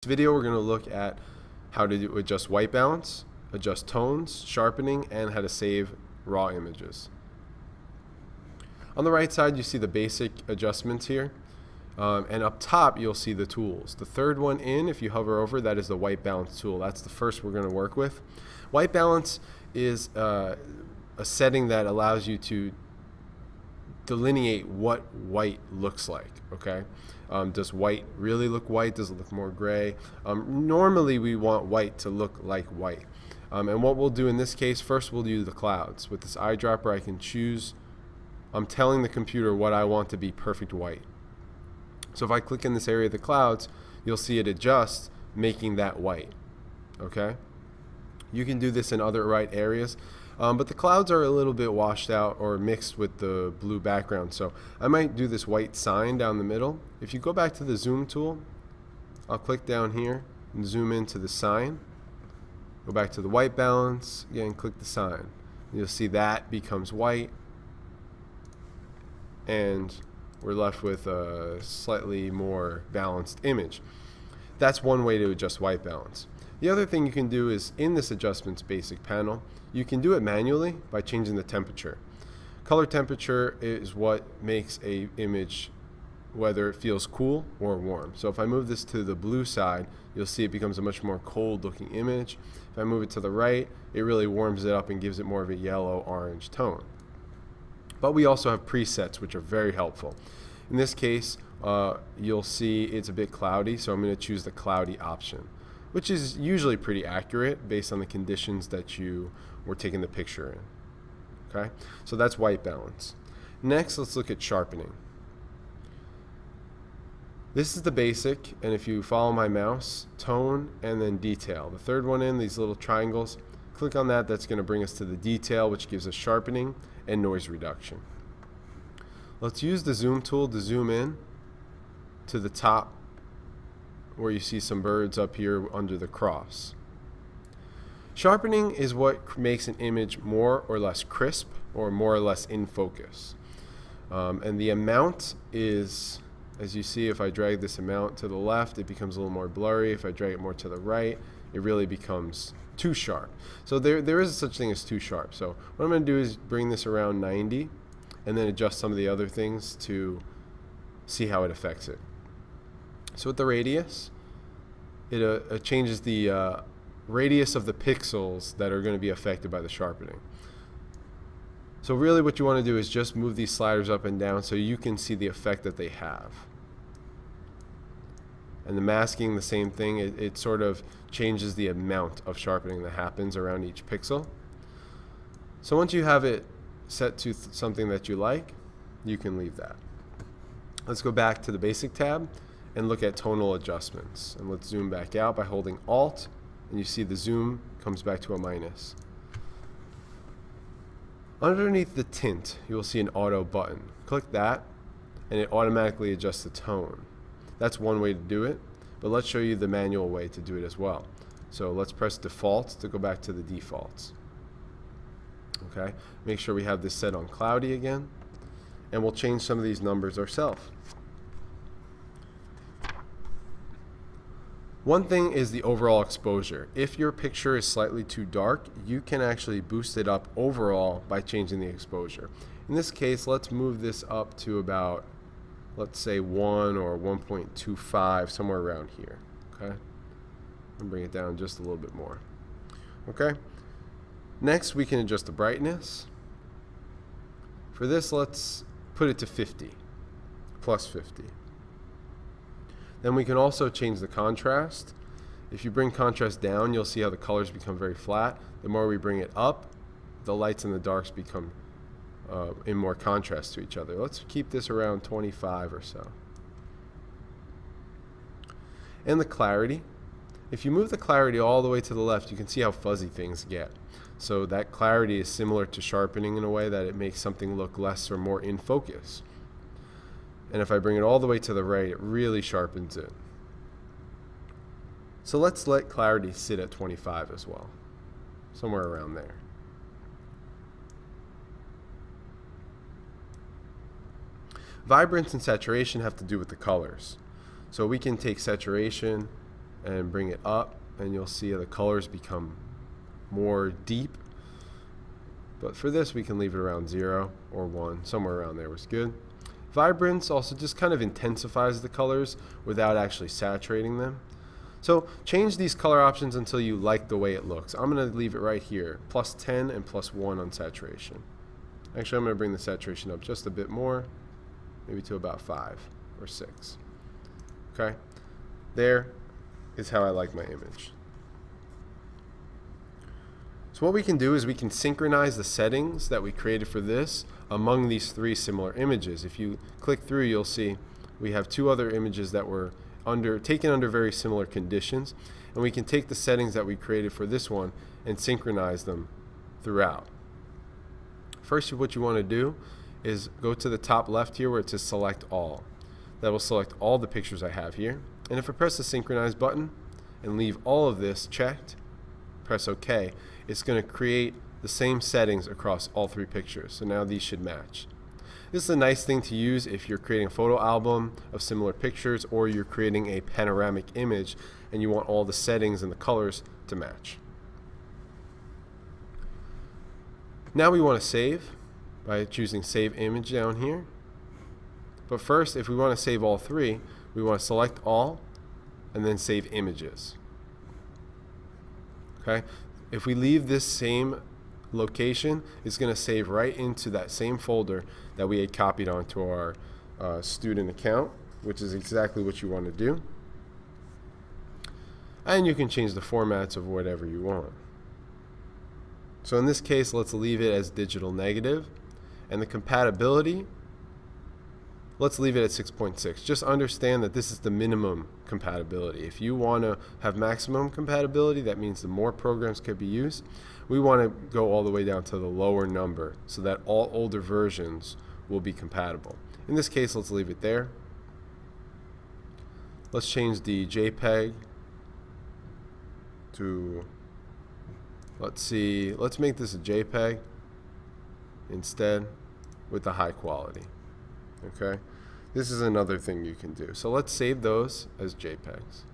This video we're going to look at how to adjust white balance, adjust tones, sharpening, and how to save raw images. On the right side you see the basic adjustments here, and up top you'll see the tools. The third one in, if you hover over, that is the white balance tool. That's the first we're going to work with. White balance is a setting that allows you to delineate what white looks like. Okay, does white really look white? Does it look more gray? Normally we want white to look like white, and what we'll do in this case, first we'll do the clouds. With this eyedropper I can choose, I'm telling the computer what I want to be perfect white. So if I click in this area of the clouds, you'll see it adjust, making that white. Okay, you can do this in other white areas. But the clouds are a little bit washed out or mixed with the blue background, so I might do this white sign down the middle. If you go back to the zoom tool, I'll click down here and zoom into the sign. Go back to the white balance, again click the sign. You'll see that becomes white, and we're left with a slightly more balanced image. That's one way to adjust white balance. The other thing you can do is, in this adjustments basic panel, you can do it manually by changing the temperature. Color temperature is what makes a image whether it feels cool or warm. So if I move this to the blue side, you'll see it becomes a much more cold looking image. If I move it to the right, it really warms it up and gives it more of a yellow orange tone. But we also have presets which are very helpful. In this case, you'll see it's a bit cloudy, so I'm going to choose the cloudy option, which is usually pretty accurate based on the conditions that you were taking the picture in. Okay, so that's white balance. Next, let's look at sharpening. This is the basic, and if you follow my mouse, tone and then detail. The third one in, these little triangles, click on that. That's going to bring us to the detail, which gives us sharpening and noise reduction. Let's use the zoom tool to zoom in to the top where you see some birds up here under the cross. Sharpening is what makes an image more or less crisp or more or less in focus. And the amount is, as you see, if I drag this amount to the left, it becomes a little more blurry. If I drag it more to the right, it really becomes too sharp. So there is such thing as too sharp. So what I'm going to do is bring this around 90 and then adjust some of the other things to see how it affects it. So with the radius, it changes the radius of the pixels that are going to be affected by the sharpening. So really what you want to do is just move these sliders up and down so you can see the effect that they have. And the masking, the same thing, it sort of changes the amount of sharpening that happens around each pixel. So once you have it set to something that you like, you can leave that. Let's go back to the basic tab and look at tonal adjustments. And let's zoom back out by holding Alt, and you see the zoom comes back to a minus. Underneath the tint, you will see an auto button. Click that, and it automatically adjusts the tone. That's one way to do it, but let's show you the manual way to do it as well. So let's press default to go back to the defaults. Okay, make sure we have this set on cloudy again, and we'll change some of these numbers ourselves. One thing is the overall exposure. If your picture is slightly too dark, you can actually boost it up overall by changing the exposure. In this case, let's move this up to about, let's say 1 or 1.25, somewhere around here. Okay, and bring it down just a little bit more. Okay, next we can adjust the brightness. For this, let's put it to 50, plus 50. Then we can also change the contrast. If you bring contrast down, you'll see how the colors become very flat. The more we bring it up, the lights and the darks become in more contrast to each other. Let's keep this around 25 or so. And the clarity. If you move the clarity all the way to the left, you can see how fuzzy things get. So that clarity is similar to sharpening in a way that it makes something look less or more in focus. And if I bring it all the way to the right, it really sharpens it. So let's let clarity sit at 25 as well, somewhere around there. Vibrance and saturation have to do with the colors. So we can take saturation and bring it up, and you'll see the colors become more deep. But for this, we can leave it around 0 or 1, somewhere around there was good. Vibrance also just kind of intensifies the colors without actually saturating them. So change these color options until you like the way it looks. I'm going to leave it right here, +10 and +1 on saturation. Actually, I'm going to bring the saturation up just a bit more, maybe to about 5 or 6. Okay, there is how I like my image. So what we can do is we can synchronize the settings that we created for this among these 3 similar images. If you click through, you'll see we have 2 other images that were taken under very similar conditions, and we can take the settings that we created for this one and synchronize them throughout. First, what you want to do is go to the top left here where it says select all. That will select all the pictures I have here, and if I press the synchronize button and leave all of this checked, press OK, it's going to create the same settings across all 3 pictures. So now these should match. This is a nice thing to use if you're creating a photo album of similar pictures, or you're creating a panoramic image and you want all the settings and the colors to match. Now we want to save by choosing Save Image down here. But first, if we want to save all 3, we want to select all and then Save Images. Okay? If we leave this same location, it's going to save right into that same folder that we had copied onto our student account, which is exactly what you want to do. And you can change the formats of whatever you want. So in this case, let's leave it as digital negative, and the compatibility, let's leave it at 6.6. Just understand that this is the minimum compatibility. If you want to have maximum compatibility, that means the more programs could be used. We want to go all the way down to the lower number so that all older versions will be compatible. In this case, let's leave it there. Let's change the JPEG to, let's make this a JPEG instead with the high quality. Okay, this is another thing you can do. So let's save those as JPEGs.